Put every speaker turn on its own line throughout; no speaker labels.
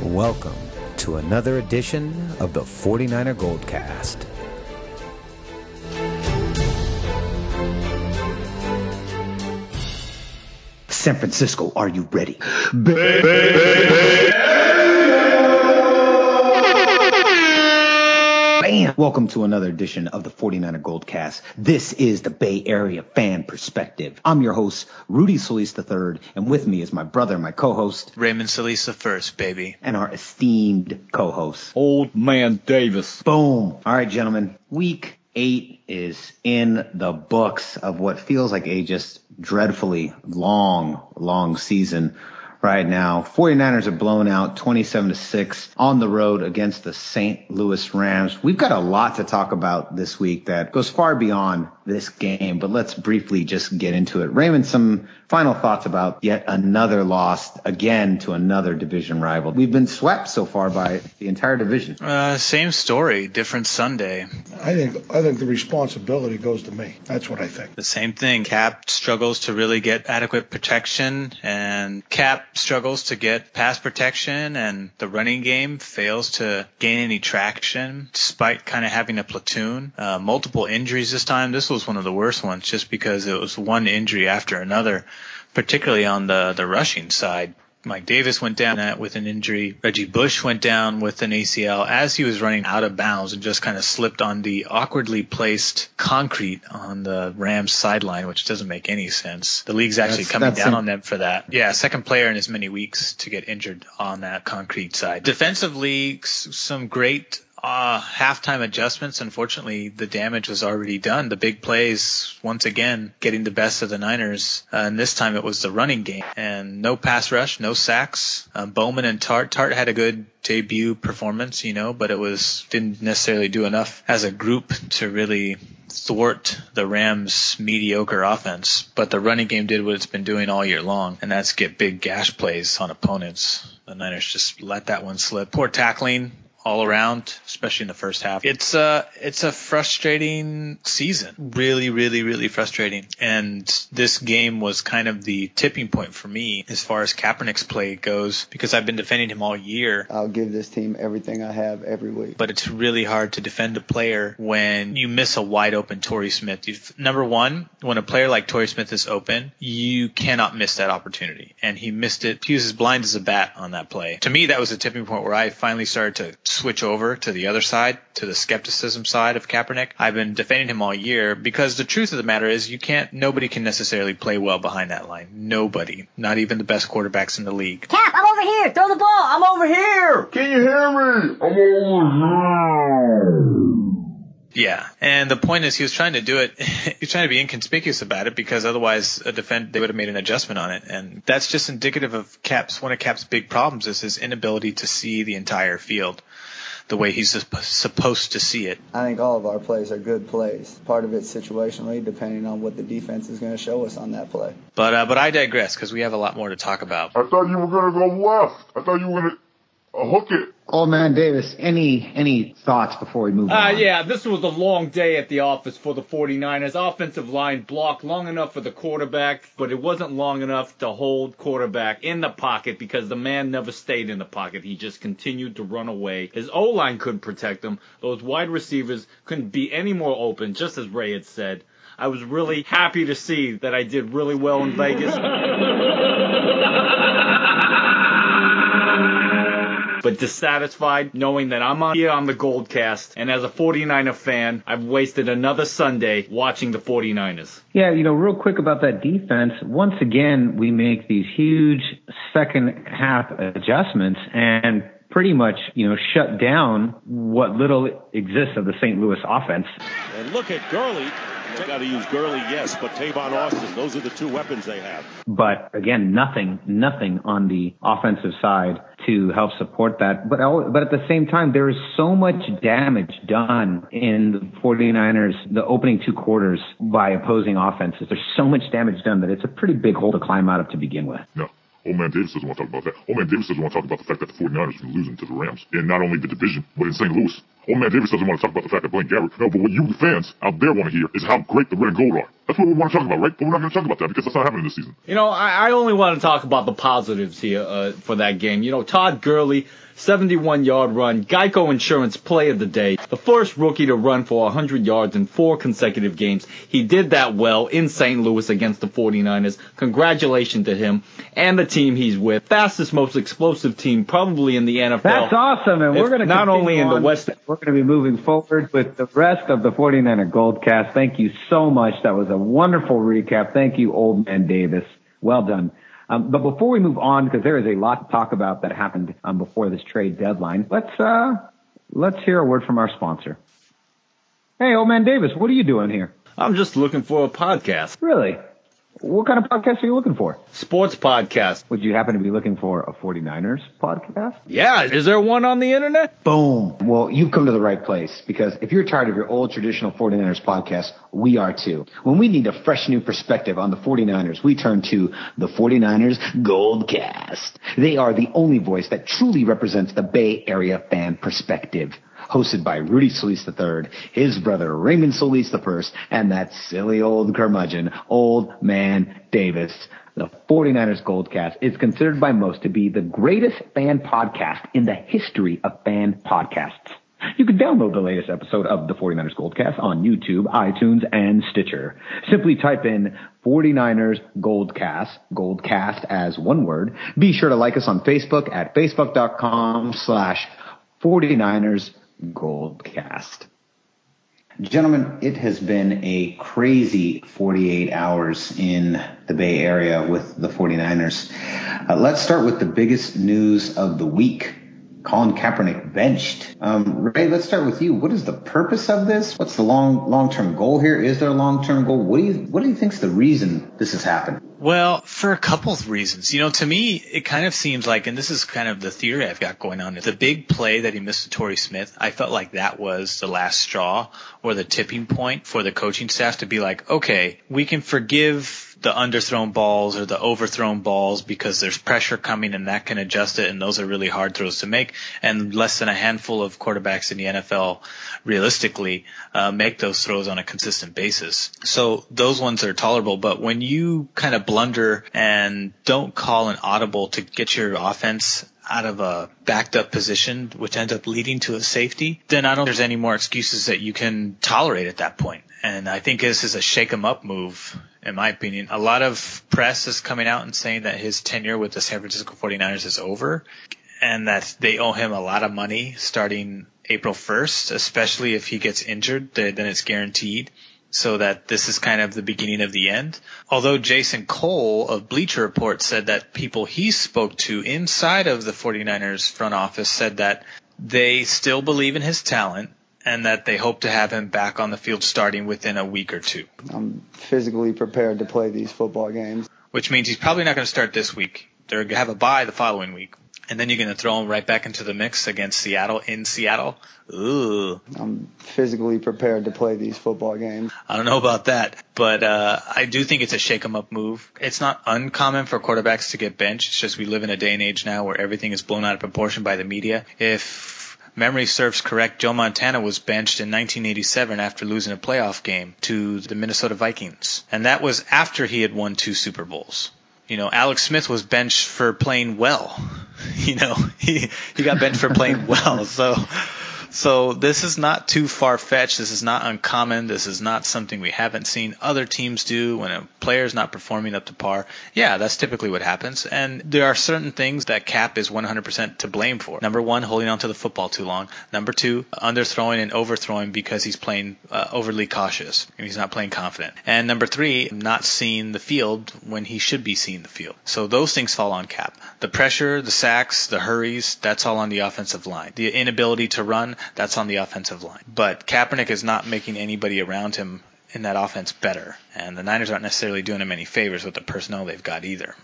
Welcome to another edition of the 49er Goldcast.
San Francisco, are you ready? Bam! Welcome to another edition of the 49er Goldcast. This is the Bay Area fan perspective. I'm your host, Rudy Solis III, and with me is my brother, my co-host,
Raymond Solis first, baby.
And our esteemed co-host,
Old Man Davis.
Boom! All right, gentlemen. Week 8 is in the books of what feels like a just dreadfully long season right now. 49ers are blown out 27-6 on the road against the St. Louis Rams. We've got a lot to talk about this week that goes far beyond this game, but let's briefly just get into it. Raymond, some final thoughts about yet another loss again to another division rival. We've been swept so far by the entire division.
Same story, different Sunday.
I think the responsibility goes to me. That's what I think.
The same thing. Kaep struggles to really get adequate protection, and Kaep struggles to get pass protection, and the running game fails to gain any traction despite kind of having a platoon. Multiple injuries this time. This was one of the worst ones just because it was one injury after another, particularly on the rushing side. Mike Davis went down with an injury. Reggie Bush went down with an ACL as he was running out of bounds and just kind of slipped on the awkwardly placed concrete on the Rams sideline, which doesn't make any sense. The league's actually coming down on them for that. Yeah, second player in as many weeks to get injured on that concrete side. Defensively, some great halftime adjustments. Unfortunately, the damage was already done. The big plays, once again, getting the best of the Niners. And this time it was the running game. And no pass rush, no sacks. Bowman and Tart had a good debut performance, but it didn't necessarily do enough as a group to really thwart the Rams' mediocre offense. But the running game did what it's been doing all year long, and that's get big gash plays on opponents. The Niners just let that one slip. Poor tackling all around, especially in the first half. It's a frustrating season. Really, really, really frustrating. And this game was kind of the tipping point for me as far as Kaepernick's play goes, because I've been defending him all year.
I'll give this team everything I have every week.
But it's really hard to defend a player when you miss a wide open Torrey Smith. Number one, when a player like Torrey Smith is open, you cannot miss that opportunity. And he missed it. He was as blind as a bat on that play. To me, that was a tipping point where I finally started to switch over to the other side, to the skepticism side of Kaepernick. I've been defending him all year because the truth of the matter is nobody can necessarily play well behind that line. Nobody. Not even the best quarterbacks in the league.
Kaep, I'm over here. Throw the ball. I'm over here.
Can you hear me? I'm over here.
Yeah, and the point is he was trying to do it. He was trying to be inconspicuous about it because otherwise they would have made an adjustment on it. And that's just indicative of one of Kaep's big problems is his inability to see the entire field the way he's supposed to see it.
I think all of our plays are good plays. Part of it's situationally, depending on what the defense is going to show us on that play.
But I digress because we have a lot more to talk about.
I thought you were going to go left. I thought you were going to hook it.
Old Man Davis, any thoughts before we move on?
Yeah, this was a long day at the office for the 49ers. Offensive line blocked long enough for the quarterback, but it wasn't long enough to hold quarterback in the pocket because the man never stayed in the pocket. He just continued to run away. His O-line couldn't protect him. Those wide receivers couldn't be any more open, just as Ray had said. I was really happy to see that I did really well in Vegas. But dissatisfied knowing that I'm here on the Goldcast, and as a 49er fan, I've wasted another Sunday watching the 49ers.
Yeah, real quick about that defense. Once again, we make these huge second half adjustments and pretty much, shut down what little exists of the St. Louis offense.
And look at Gurley. They got to use Gurley, yes, but Tavon Austin, those are the two weapons they have.
But again, nothing on the offensive side to help support that. But at the same time, there is so much damage done in the 49ers, the opening two quarters by opposing offenses. There's so much damage done that it's a pretty big hole to climb out of to begin with.
No. Old Man Davis doesn't want to talk about that. Old Man Davis doesn't want to talk about the fact that the 49ers have been losing to the Rams. And not only the division, but in St. Louis. Old man Davis doesn't want to talk about the fact that Blaine Gabbert. No, but what you, the fans out there, want to hear is how great the red and gold are. That's what we want to talk about, right? But we're not going to talk about that because that's not happening this season.
You know, I only want to talk about the positives here for that game. You know, Todd Gurley, 71-yard run, Geico Insurance Play of the Day, the first rookie to run for 100 yards in 4 consecutive games. He did that well in St. Louis against the 49ers. Congratulations to him and the team he's with. Fastest, most explosive team probably in the NFL.
That's awesome, and we're going to
not only in the West.
We're going to be moving forward with the rest of the 49er Goldcast. Thank you so much. That was a wonderful recap. Thank you, Old Man Davis. Well done. But before we move on, because there is a lot to talk about that happened before this trade deadline, let's hear a word from our sponsor. Hey, Old Man Davis, what are you doing here?
I'm just looking for a podcast.
Really? What kind of podcast are you looking for?
Sports podcast.
Would you happen to be looking for a 49ers podcast?
Yeah, is there one on the internet?
Boom. Well, you've come to the right place, because if you're tired of your old traditional 49ers podcast, we are too. When we need a fresh new perspective on the 49ers, we turn to the 49ers Goldcast. They are the only voice that truly represents the Bay Area fan perspective. Hosted by Rudy Solis III, his brother Raymond Solis I, and that silly old curmudgeon, Old Man Davis. The 49ers Goldcast is considered by most to be the greatest fan podcast in the history of fan podcasts. You can download the latest episode of the 49ers Goldcast on YouTube, iTunes, and Stitcher. Simply type in 49ers Goldcast, Goldcast as one word. Be sure to like us on Facebook at facebook.com/49ers Goldcast. Gentlemen, it has been a crazy 48 hours in the Bay Area with the 49ers. Let's start with the biggest news of the week. Colin Kaepernick benched. Ray, let's start with you. What is the purpose of this? What's the long-term goal here? Is there a long-term goal? What do you think's the reason this has happened?
Well, for a couple of reasons. You know, to me, it kind of seems like, and this is kind of the theory I've got going on, the big play that he missed to Torrey Smith, I felt like that was the last straw or the tipping point for the coaching staff to be like, okay, we can forgive the underthrown balls or the overthrown balls because there's pressure coming and that can adjust it, and those are really hard throws to make, and less than a handful of quarterbacks in the NFL realistically make those throws on a consistent basis. So those ones are tolerable, but when you kind of blunder and don't call an audible to get your offense out of a backed up position, which ends up leading to a safety, then I don't think there's any more excuses that you can tolerate at that point. And I think this is a shake 'em up move, in my opinion. A lot of press is coming out and saying that his tenure with the San Francisco 49ers is over and that they owe him a lot of money starting April 1st, especially if he gets injured, then it's guaranteed. So that this is kind of the beginning of the end. Although Jason Cole of Bleacher Report said that people he spoke to inside of the 49ers front office said that they still believe in his talent and that they hope to have him back on the field starting within a week or two.
I'm physically prepared to play these football games.
Which means he's probably not going to start this week. They're going to have a bye the following week. And then you're going to throw him right back into the mix against Seattle in Seattle. Ooh.
I'm physically prepared to play these football games.
I don't know about that, but I do think it's a shake 'em up move. It's not uncommon for quarterbacks to get benched. It's just we live in a day and age now where everything is blown out of proportion by the media. If memory serves correct, Joe Montana was benched in 1987 after losing a playoff game to the Minnesota Vikings. And that was after he had won 2 Super Bowls. You know, Alex Smith was benched for playing well. You know, he got benched for playing well. So this is not too far-fetched. This is not uncommon. This is not something we haven't seen other teams do when a player's not performing up to par. Yeah, that's typically what happens. And there are certain things that Kaep is 100% to blame for. Number 1, holding on to the football too long. Number 2, underthrowing and overthrowing because he's playing overly cautious and he's not playing confident. And number 3, not seeing the field when he should be seeing the field. So those things fall on Kaep. The pressure, the sacks, the hurries, that's all on the offensive line. The inability to run, that's on the offensive line. But Kaepernick is not making anybody around him in that offense better. And the Niners aren't necessarily doing him any favors with the personnel they've got either.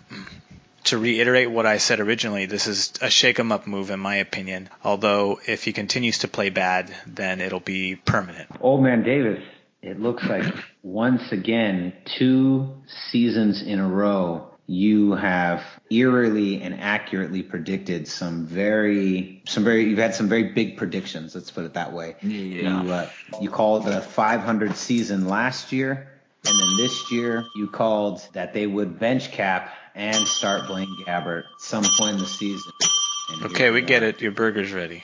To reiterate what I said originally, this is a shake 'em up move in my opinion. Although if he continues to play bad, then it'll be permanent.
Old Man Davis, it looks like once again, 2 seasons in a row, you have eerily and accurately predicted you've had some very big predictions. Let's put it that way.
Yeah.
You called the 500 season last year. And then this year, you called that they would bench Cap and start Blaine Gabbert at some point in the season.
Okay, we get it. Your burger's ready.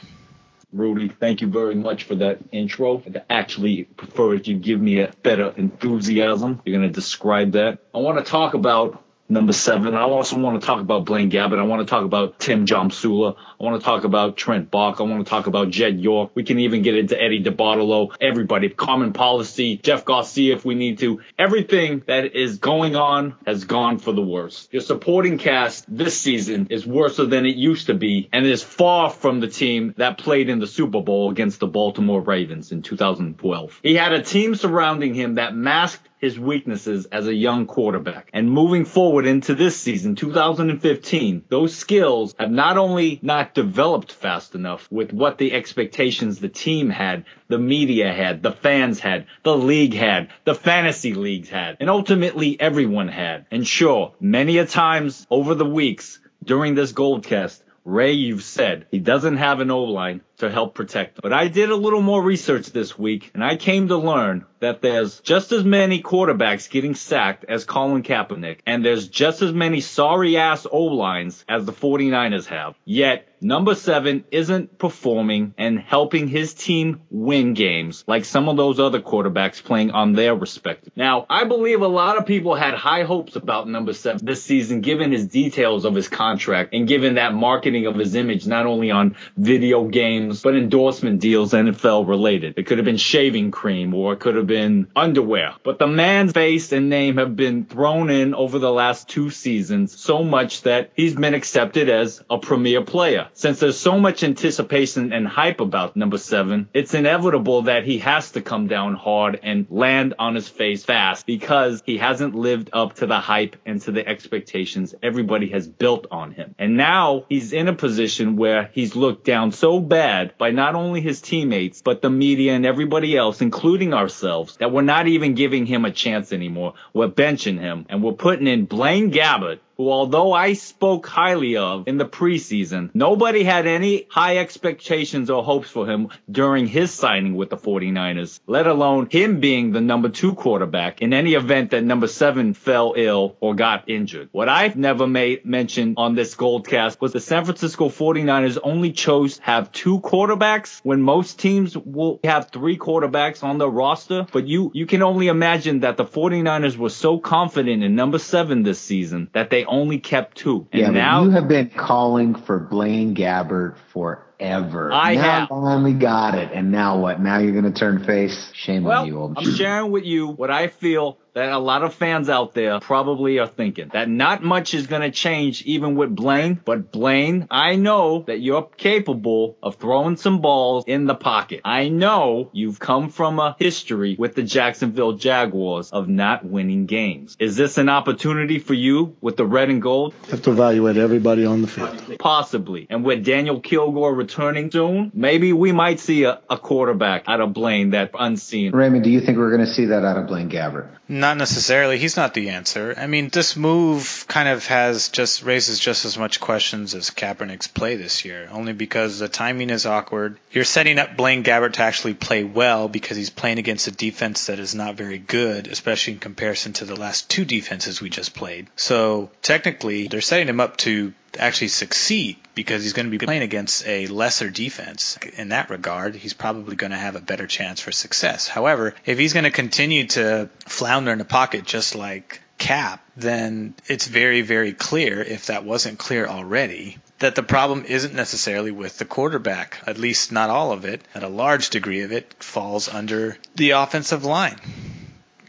Rudy, thank you very much for that intro. I'd actually prefer if you give me a better enthusiasm. You're going to describe that. I want to talk about number 7. I also want to talk about Blaine Gabbert. I want to talk about Tim Jomsula. I want to talk about Trent Bach. I want to talk about Jed York. We can even get into Eddie DeBartolo. Everybody. Common Policy. Jeff Garcia if we need to. Everything that is going on has gone for the worse. Your supporting cast this season is worse than it used to be and is far from the team that played in the Super Bowl against the Baltimore Ravens in 2012. He had a team surrounding him that masked his weaknesses as a young quarterback. And moving forward into this season, 2015, those skills have not only not developed fast enough with what the expectations the team had, the media had, the fans had, the league had, the fantasy leagues had, and ultimately everyone had. And sure, many a times over the weeks during this Goldcast, Ray, you've said he doesn't have an O-line to help protect them. But I did a little more research this week, and I came to learn that there's just as many quarterbacks getting sacked as Colin Kaepernick, and there's just as many sorry-ass O-lines as the 49ers have. Yet, number 7 isn't performing and helping his team win games like some of those other quarterbacks playing on their respective. Now, I believe a lot of people had high hopes about number 7 this season, given his details of his contract and given that marketing of his image not only on video games, but endorsement deals NFL related. It could have been shaving cream or it could have been underwear. But the man's face and name have been thrown in over the last 2 seasons so much that he's been accepted as a premier player. Since there's so much anticipation and hype about number 7, it's inevitable that he has to come down hard and land on his face fast because he hasn't lived up to the hype and to the expectations everybody has built on him. And now he's in a position where he's looked down so bad by not only his teammates, but the media and everybody else, including ourselves, that we're not even giving him a chance anymore. We're benching him, and we're putting in Blaine Gabbert, who, although I spoke highly of in the preseason, nobody had any high expectations or hopes for him during his signing with the 49ers, let alone him being the number 2 quarterback in any event that number 7 fell ill or got injured. What I've never made mention on this Goldcast was the San Francisco 49ers only chose to have 2 quarterbacks when most teams will have 3 quarterbacks on the roster. But you can only imagine that the 49ers were so confident in number 7 this season that they only kept 2. And now
you have been calling for Blaine Gabbert forever.
I
have. Finally got it. And now what? Now you're going to turn face? Shame on you, old man.
I'm sharing with you what I feel that a lot of fans out there probably are thinking. That not much is going to change even with Blaine. But Blaine, I know that you're capable of throwing some balls in the pocket. I know you've come from a history with the Jacksonville Jaguars of not winning games. Is this an opportunity for you with the red and gold?
Have to evaluate everybody on the field.
Possibly. And with Daniel Kilgore returning soon, maybe we might see a quarterback out of Blaine that's unseen.
Raymond, do you think we're going to see that out of Blaine Gabbert?
Not necessarily. He's not the answer. I mean, this move kind of raises just as much questions as Kaepernick's play this year, only because the timing is awkward. You're setting up Blaine Gabbert to actually play well because he's playing against a defense that is not very good, especially in comparison to the last 2 defenses we just played. So technically, they're setting him up to actually succeed because he's going to be playing against a lesser defense. In that regard, he's probably going to have a better chance for success. However, if he's going to continue to flounder in the pocket just like Cap, then it's very, very clear, if that wasn't clear already, that the problem isn't necessarily with the quarterback. At least not all of it. And a large degree of it falls under the offensive line.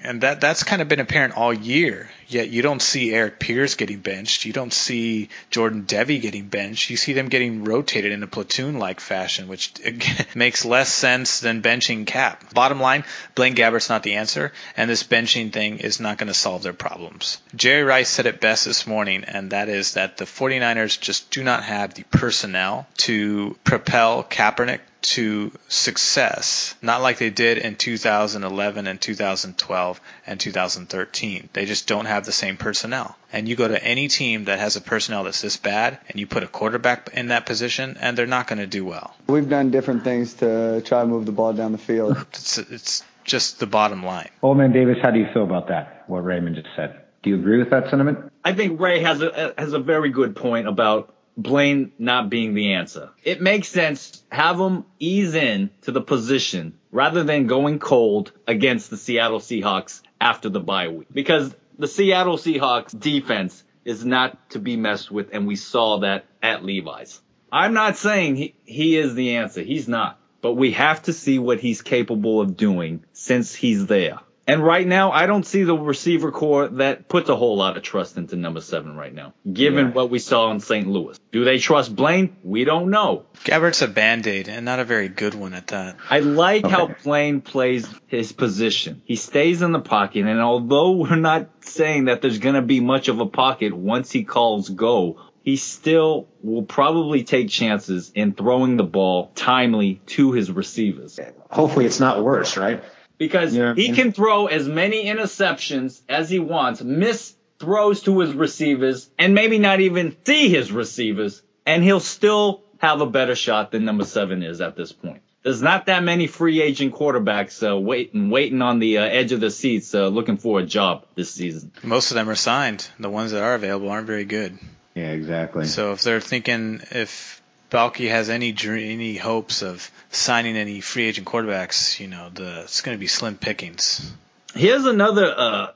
And that's kind of been apparent all year. Yet you don't see Eric Pierce getting benched. You don't see Jordan Devey getting benched. You see them getting rotated in a platoon-like fashion, which again, makes less sense than benching Cap. Bottom line, Blaine Gabbert's not the answer, and this benching thing is not going to solve their problems. Jerry Rice said it best this morning, and that is that the 49ers just do not have the personnel to propel Kaepernick to success, not like they did in 2011 and 2012 and 2013. They just don't have have the same personnel. And you go to any team that has a personnel that's this bad, and you put a quarterback in that position, and they're not going to do well.
We've done different things to try to move the ball down the field.
It's just the bottom line.
Old Man Davis, how do you feel about that, what Raymond just said? Do you agree with that sentiment?
I think Ray has a very good point about Blaine not being the answer. It makes sense. Have him ease in to the position rather than going cold against the Seattle Seahawks after the bye week. Because the Seattle Seahawks defense is not to be messed with, and we saw that at Levi's. I'm not saying he is the answer. He's not. But we have to see what he's capable of doing since he's there. And right now, I don't see the receiver core that puts a whole lot of trust into number 7 right now, given what we saw in St. Louis. Do they trust Blaine? We don't know.
Gabbert's a Band-Aid, and not a very good one at that.
I like how Blaine plays his position. He stays in the pocket, and although we're not saying that there's going to be much of a pocket once he calls go, he still will probably take chances in throwing the ball timely to his receivers.
Hopefully it's not worse, right?
Because he can throw as many interceptions as he wants, miss throws to his receivers, and maybe not even see his receivers, and he'll still have a better shot than number 7 is at this point. There's not that many free agent quarterbacks waiting on the edge of the seats looking for a job this season.
Most of them are signed. The ones that are available aren't very good.
Yeah, exactly.
So if they're thinking if Balky has any hopes of signing any free agent quarterbacks, it's going to be slim pickings.
Here's another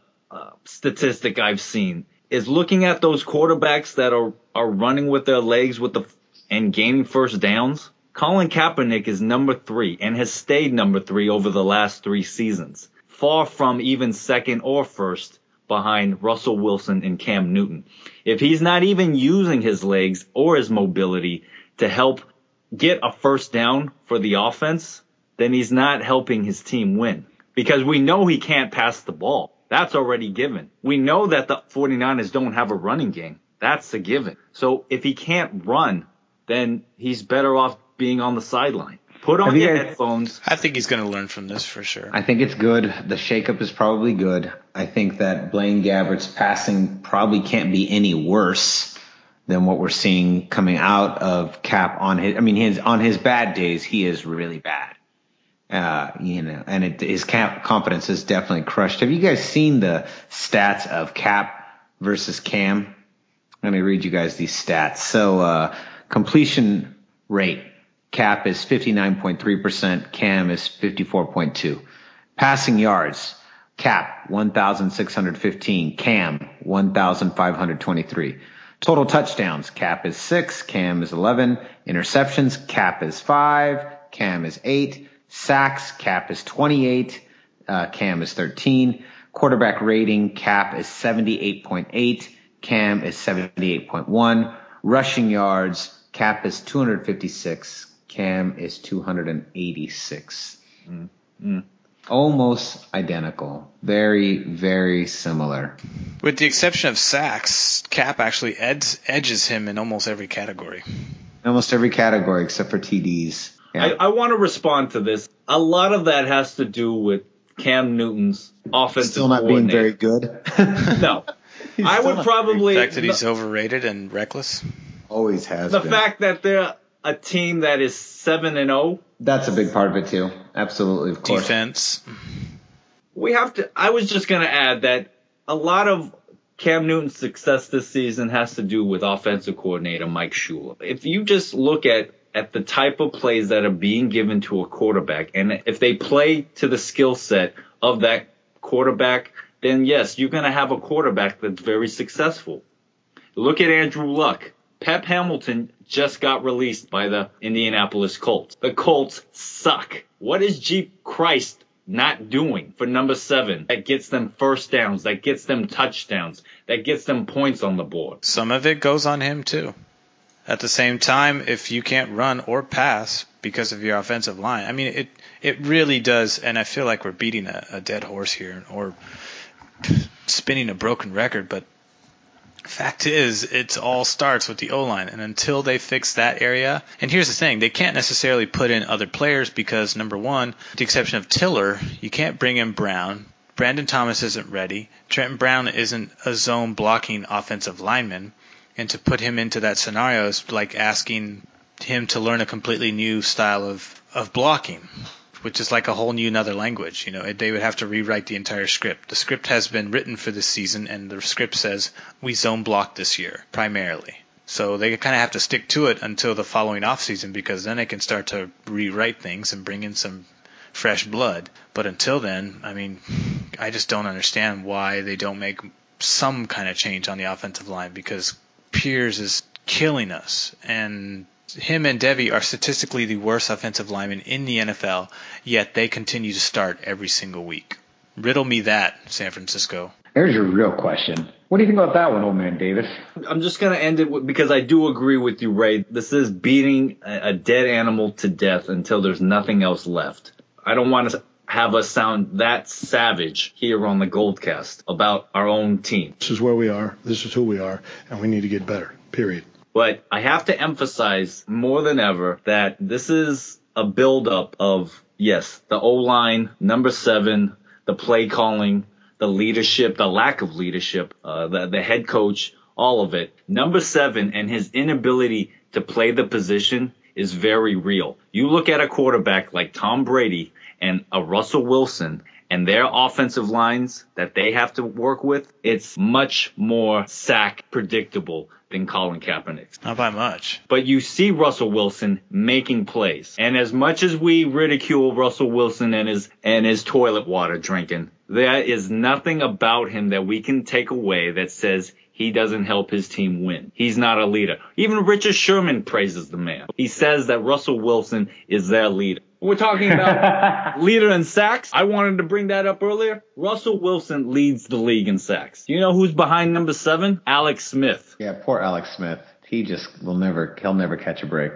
statistic I've seen is looking at those quarterbacks that are running with their legs and gaining first downs. Colin Kaepernick is number 3 and has stayed number 3 over the last 3 seasons, far from even second or first behind Russell Wilson and Cam Newton. If he's not even using his legs or his mobility to help get a first down for the offense, then he's not helping his team win. Because we know he can't pass the ball. That's already given. We know that the 49ers don't have a running game. That's a given. So if he can't run, then he's better off being on the sideline. Put on your headphones.
I think he's going to learn from this for sure.
I think it's good. The shakeup is probably good. I think that Blaine Gabbert's passing probably can't be any worse than what we're seeing coming out of Kaep on his bad days. He is really bad. And his confidence is definitely crushed. Have you guys seen the stats of Kaep versus Cam? Let me read you guys these stats. So, completion rate. Kaep is 59.3%. Cam is 54.2. Passing yards. Kaep, 1,615. Cam, 1,523. Total touchdowns. Kaep is 6. Cam is 11. Interceptions. Kaep is 5. Cam is 8. Sacks. Kaep is 28. Cam is 13. Quarterback rating. Kaep is 78.8. Cam is 78.1. Rushing yards. Kaep is 256. Cam is 286. Almost identical. Very, very similar.
With the exception of sacks, Kaep actually edges him in almost every category.
Almost every category except for TDs. Yeah.
I want to respond to this. A lot of that has to do with Cam Newton's offensive
Still not being very good.
No. I would probably...
The fact that he's overrated and reckless?
Always has
been.
The
fact that they're a team that is 7-0.
That's a big part of it too. Absolutely, of course.
Defense.
I was just going to add that a lot of Cam Newton's success this season has to do with offensive coordinator Mike Shula. If you just look at the type of plays that are being given to a quarterback, and if they play to the skill set of that quarterback, then yes, you're going to have a quarterback that's very successful. Look at Andrew Luck. Pep Hamilton just got released by the Indianapolis Colts. The Colts suck. What is Jeep Christ not doing for number 7 that gets them first downs, that gets them touchdowns, that gets them points on the board?
Some of it goes on him too. At the same time, if you can't run or pass because of your offensive line, I mean, it really does, and I feel like we're beating a dead horse here or spinning a broken record, but fact is, it all starts with the O-line, and until they fix that area, and here's the thing, they can't necessarily put in other players because, number one, with the exception of Tiller, you can't bring in Brown Brandon Thomas isn't ready. Trenton Brown isn't a zone blocking offensive lineman. And to put him into that scenario is like asking him to learn a completely new style of blocking, which is like a whole new another language. They would have to rewrite the entire script. The script has been written for this season, and the script says we zone block this year primarily. So they kind of have to stick to it until the following offseason, because then they can start to rewrite things and bring in some fresh blood. But until then, I just don't understand why they don't make some kind of change on the offensive line, because Pierce is killing us, and him and Devy are statistically the worst offensive linemen in the NFL, yet they continue to start every single week. Riddle me that, San Francisco.
Here's your real question. What do you think about that one, old man Davis?
I'm just going to end it because I do agree with you, Ray. This is beating a dead animal to death until there's nothing else left. I don't want to have us sound that savage here on the Goldcast about our own team.
This is where we are. This is who we are, and we need to get better, period.
But I have to emphasize more than ever that this is a buildup of, yes, the O-line, number 7, the play calling, the leadership, the lack of leadership, the head coach, all of it. Number 7 and his inability to play the position is very real. You look at a quarterback like Tom Brady and a Russell Wilson and their offensive lines that they have to work with, it's much more sack predictable than Colin Kaepernick's.
Not by much.
But you see Russell Wilson making plays. And as much as we ridicule Russell Wilson and his toilet water drinking, there is nothing about him that we can take away that says he doesn't help his team win. He's not a leader. Even Richard Sherman praises the man. He says that Russell Wilson is their leader. We're talking about leader in sacks. I wanted to bring that up earlier. Russell Wilson leads the league in sacks. You know who's behind number 7? Alex Smith.
Yeah, poor Alex Smith. He just he'll never catch a break.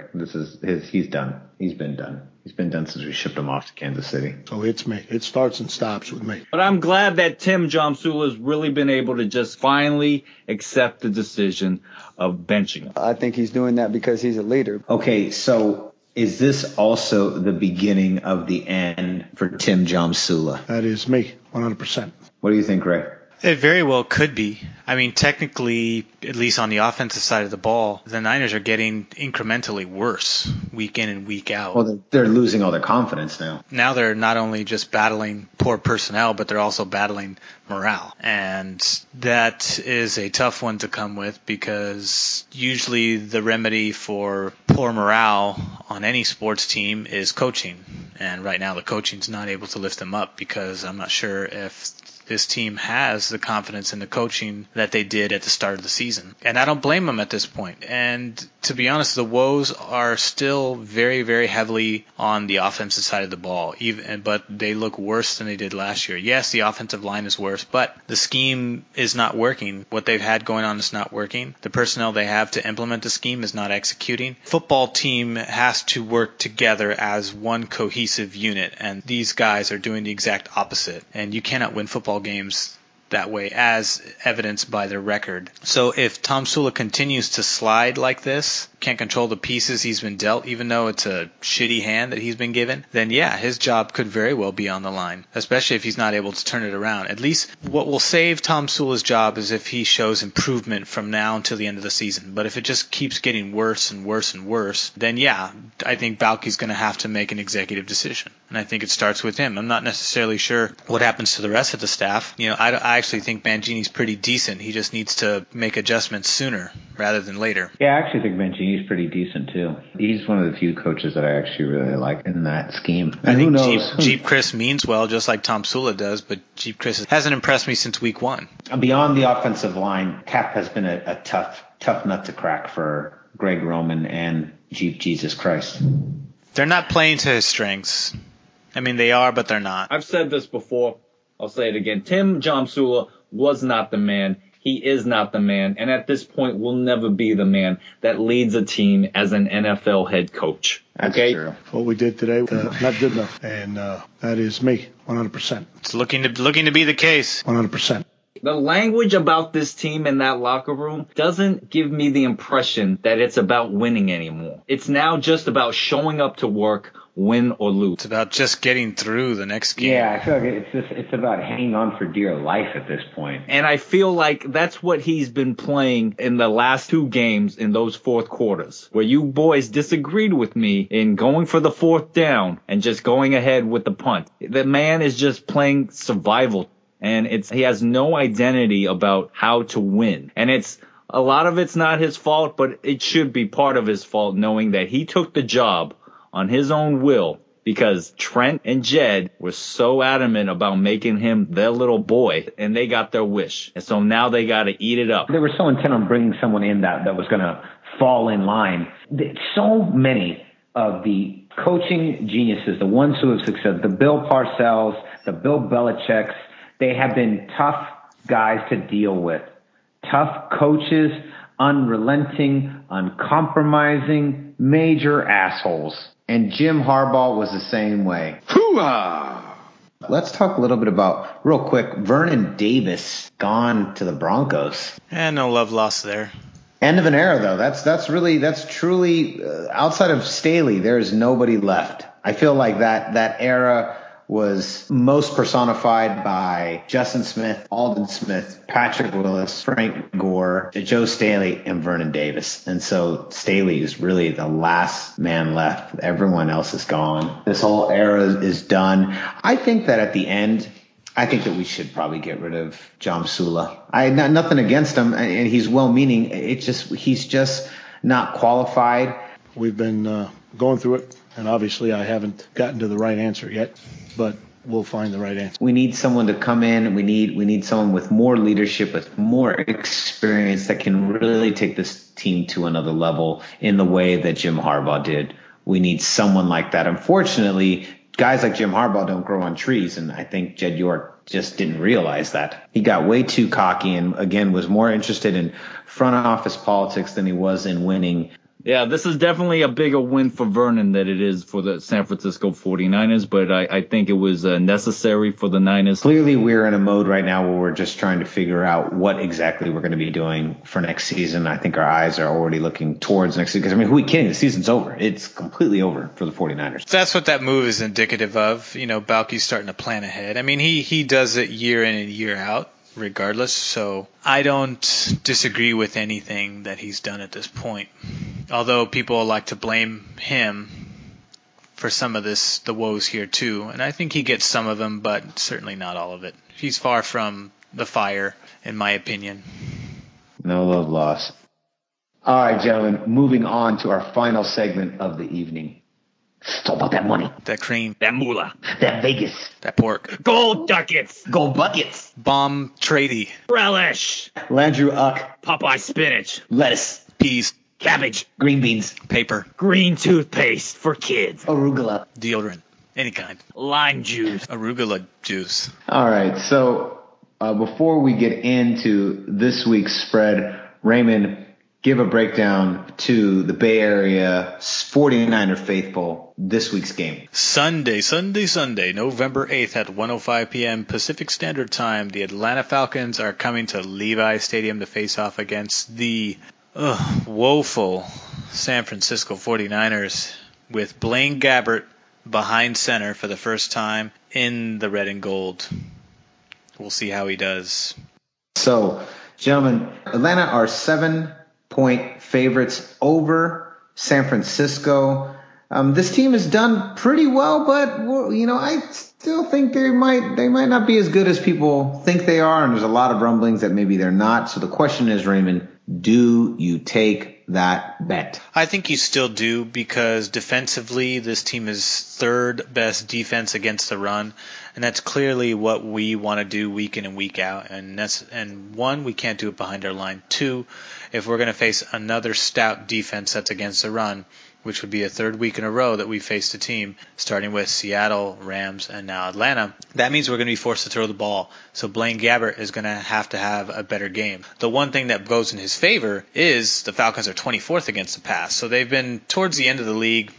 He's done. He's been done. He's been done since we shipped him off to Kansas City.
So it's me. It starts and stops with me.
But I'm glad that Tim Jamsula has really been able to just finally accept the decision of benching him.
I think he's doing that because he's a leader.
Okay, so is this also the beginning of the end for Tim Jamsula?
That is me, 100%.
What do you think, Ray?
It very well could be. Technically, at least on the offensive side of the ball, the Niners are getting incrementally worse week in and week out.
Well, they're losing all their confidence now.
Now they're not only just battling poor personnel, but they're also battling morale. And that is a tough one to come with, because usually the remedy for poor morale on any sports team is coaching. And right now the coaching's not able to lift them up, because I'm not sure if this team has the confidence in the coaching that they did at the start of the season. And I don't blame them at this point. And to be honest, the woes are still very, very heavily on the offensive side of the ball, but they look worse than they did last year. Yes, the offensive line is worse, but the scheme is not working. What they've had going on is not working. The personnel they have to implement the scheme is not executing. Football team has to work together as one cohesive unit, and these guys are doing the exact opposite. And you cannot win football games that way, as evidenced by their record. So if Tomsula continues to slide like this, can't control the pieces he's been dealt, even though it's a shitty hand that he's been given, then yeah, his job could very well be on the line, especially if he's not able to turn it around. At least what will save Tomsula's job is if he shows improvement from now until the end of the season. But if it just keeps getting worse and worse and worse, then yeah, I think Balky's going to have to make an executive decision. And I think it starts with him. I'm not necessarily sure what happens to the rest of the staff. I actually think Mangini's pretty decent. He just needs to make adjustments sooner rather than later.
Yeah, I actually think Mangini's pretty decent too. He's one of the few coaches that I actually really like in that scheme. And
I think Jeep Chris means well, just like Tomsula does, but Jeep Chris hasn't impressed me since week 1.
Beyond the offensive line, Kaep has been a tough nut to crack for Greg Roman and Jeep Jesus Christ.
They're not playing to his strengths. They are, but they're not.
I've said this before. I'll say it again. Tim Jamsula was not the man. He is not the man. And at this point will never be the man that leads a team as an NFL head coach. Okay?
That's true.
What we did today, not good enough. And that is me, 100%.
It's looking to be the case.
100%.
The language about this team in that locker room doesn't give me the impression that it's about winning anymore. It's now just about showing up to work, win or lose.
It's about just getting through the next game.
Yeah, I feel like it's about hanging on for dear life at this point.
And I feel like that's what he's been playing in the last 2 games in those fourth quarters, where you boys disagreed with me in going for the 4th down and just going ahead with the punt. The man is just playing survival, and he has no identity about how to win. And a lot of it's not his fault, but it should be part of his fault, knowing that he took the job on his own will because Trent and Jed were so adamant about making him their little boy, and they got their wish. And so now they got to eat it up.
They were so intent on bringing someone in that was going to fall in line. So many of the coaching geniuses, the ones who have succeeded, the Bill Parcells, the Bill Belichicks, they have been tough guys to deal with. Tough coaches, unrelenting, uncompromising, major assholes.
And Jim Harbaugh was the same way.
Hoo-ah!
Let's talk a little bit about, real quick, Vernon Davis gone to the Broncos.
And no love lost there.
End of an era, though. That's truly, outside of Staley, there is nobody left. I feel like that era was most personified by Justin Smith, Aldon Smith, Patrick Willis, Frank Gore, Joe Staley, and Vernon Davis. And so Staley is really the last man left. Everyone else is gone. This whole era is done. I think that at the end, I think that we should probably get rid of John Sula. I had nothing against him, and he's well-meaning. He's just not qualified.
We've been going through it, and obviously I haven't gotten to the right answer yet, but we'll find the right answer.
We need someone to come in. We need someone with more leadership, with more experience that can really take this team to another level in the way that Jim Harbaugh did. We need someone like that. Unfortunately, guys like Jim Harbaugh don't grow on trees, and I think Jed York just didn't realize that. He got way too cocky and, again, was more interested in front office politics than he was in winning.
Yeah, this is definitely a bigger win for Vernon than it is for the San Francisco 49ers, but I think it was necessary for the Niners.
Clearly, we're in a mode right now where we're just trying to figure out what exactly we're going to be doing for next season. I think our eyes are already looking towards next season because, who are we kidding? The season's over. It's completely over for the 49ers.
That's what that move is indicative of. Balky's starting to plan ahead. He does it year in and year out, regardless. So I don't disagree with anything that he's done at this point. Although people like to blame him for some of the woes here too. And I think he gets some of them, but certainly not all of it. He's far from the fire, in my opinion.
No love lost. All right, gentlemen, moving on to our final segment of the evening. It's all about that money.
That cream.
That moolah.
That Vegas.
That pork.
Gold ducats.
Gold buckets.
Bomb tradie.
Relish.
Landrew Uck.
Popeye spinach.
Lettuce.
Peas.
Cabbage.
Green beans.
Paper.
Green toothpaste for kids.
Arugula.
Deodorant. Any kind.
Lime juice.
Arugula juice.
All right, so before we get into this week's spread, Raymond, give a breakdown to the Bay Area 49er faithful this week's game.
Sunday, November 8th at 1:05 p.m. Pacific Standard Time. The Atlanta Falcons are coming to Levi Stadium to face off against the woeful San Francisco 49ers with Blaine Gabbert behind center for the first time in the red and gold. We'll see how he does.
So, gentlemen, Atlanta are 7-point favorites over San Francisco. This team has done pretty well, but I still think they might not be as good as people think they are, and there's a lot of rumblings that maybe they're not. So the question is, Raymond, do you take that bet?
I think you still do, because defensively this team is third best defense against the run, and that's clearly what we want to do week in and week out. And one, we can't do it behind our line. Two, if we're going to face another stout defense that's against the run, which would be a third week in a row that we faced a team, starting with Seattle, Rams, and now Atlanta, that means we're going to be forced to throw the ball. So Blaine Gabbert is going to have a better game. The one thing that goes in his favor is the Falcons are 24th against the pass. So they've been towards the end of the league,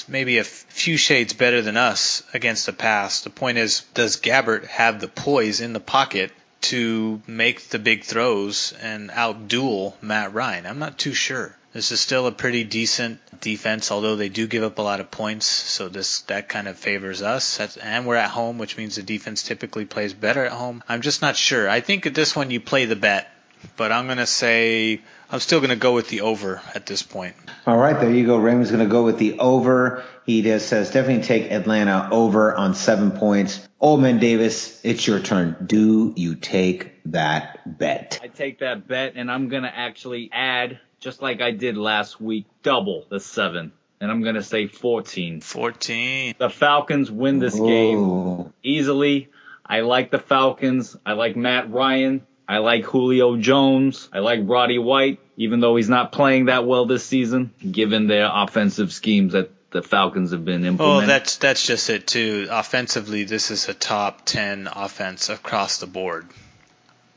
maybe a few shades better than us against the pass. The point is, does Gabbert have the poise in the pocket to make the big throws and outduel Matt Ryan? I'm not too sure. This is still a pretty decent defense, although they do give up a lot of points, so that kind of favors us. And we're at home, which means the defense typically plays better at home. I'm just not sure. I think at this one you play the bet, but I'm still going to go with the over at this point.
All right, there you go. Raymond's going to go with the over. He just says definitely take Atlanta over on 7 points. Old Man Davis, it's your turn. Do you take that bet?
I take that bet, and I'm going to actually add, just like I did last week, double the 7. And I'm going to say 14.
14.
The Falcons win this game easily. I like the Falcons. I like Matt Ryan. I like Julio Jones. I like Roddy White, even though he's not playing that well this season, given their offensive schemes that the Falcons have been implementing.
Oh, that's just it, too. Offensively, this is a top 10 offense across the board.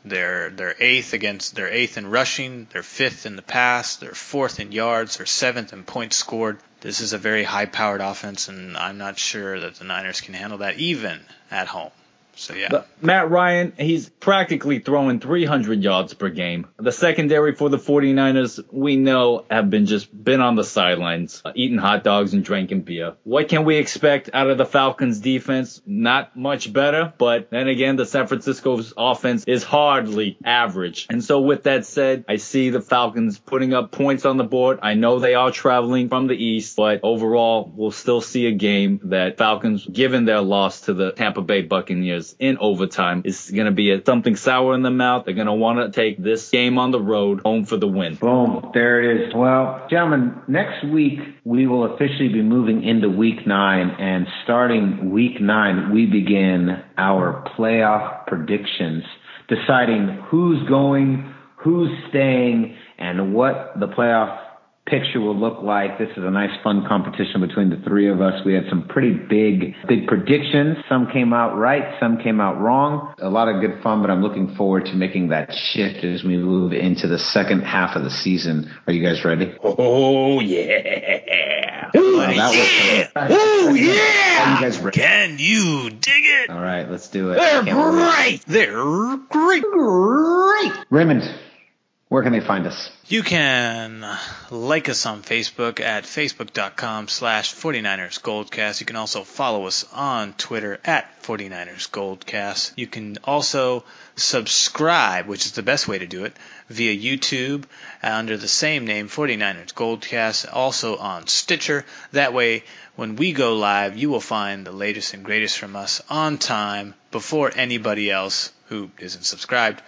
They're eighth in rushing, they're 5th in the pass, they're 4th in yards, they're 7th in points scored. This is a very high-powered offense, and I'm not sure that the Niners can handle that even at home. So, yeah.
But Matt Ryan, he's practically throwing 300 yards per game. The secondary for the 49ers, we know, have been on the sidelines, eating hot dogs and drinking beer. What can we expect out of the Falcons defense? Not much better, but then again, the San Francisco's offense is hardly average. And so with that said, I see the Falcons putting up points on the board. I know they are traveling from the East, but overall, we'll still see a game that Falcons, given their loss to the Tampa Bay Buccaneers in overtime, is going to be something sour in the mouth. They're going to want to take this game on the road home for the win.
Boom. There it is. Well, gentlemen, next week we will officially be moving into week 9, and starting week 9, we begin our playoff predictions, deciding who's going, who's staying, and what the playoff picture will look like. This is a nice, fun competition between the three of us. We had some pretty big predictions. Some came out right, some came out wrong. A lot of good fun, but I'm looking forward to making that shift as we move into the second half of the season. Are you guys ready?
Oh, yeah.
Oh, yeah.
Are you guys ready?
Can you dig it?
All right, let's do it.
They're great. They're great.
Raymond, where can they find us?
You can like us on Facebook at facebook.com/49ersGoldcast. You can also follow us on Twitter at 49ersGoldcast. You can also subscribe, which is the best way to do it, via YouTube under the same name, 49ers Goldcast, also on Stitcher. That way, when we go live, you will find the latest and greatest from us on time before anybody else who isn't subscribed,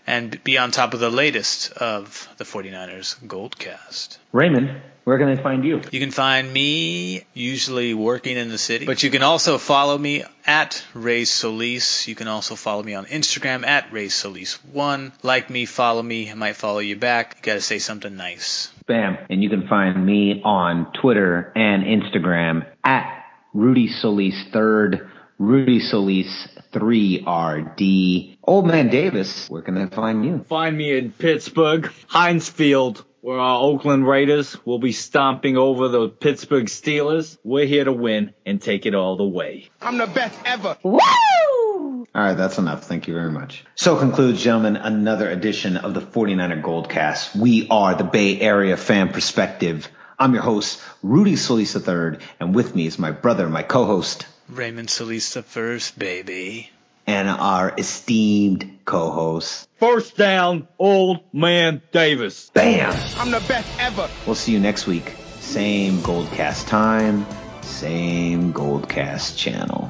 and be on top of the latest of the 49ers Goldcast.
Raymond, where can they find you?
You can find me usually working in the city, but you can also follow me at Ray Solis. You can also follow me on Instagram at Ray Solis1. Like me, follow me. I might follow you back. You got to say something nice.
Bam. And you can find me on Twitter and Instagram at Rudy Solis 3rd. Rudy Solis 3RD. Old Man Davis, where can they find you?
Find me in Pittsburgh, Heinz Field, where our Oakland Raiders will be stomping over the Pittsburgh Steelers. We're here to win and take it all the way.
I'm the best ever.
Woo! All right, that's enough. Thank you very much. So concludes, gentlemen, another edition of the 49er Goldcast. We are the Bay Area Fan Perspective. I'm your host, Rudy Solis III, and with me is my brother, my co-host,
Raymond Solis the First, baby.
And our esteemed co-host,
First Down, Old Man Davis.
Bam!
I'm the best ever.
We'll see you next week. Same Goldcast time, same Goldcast channel.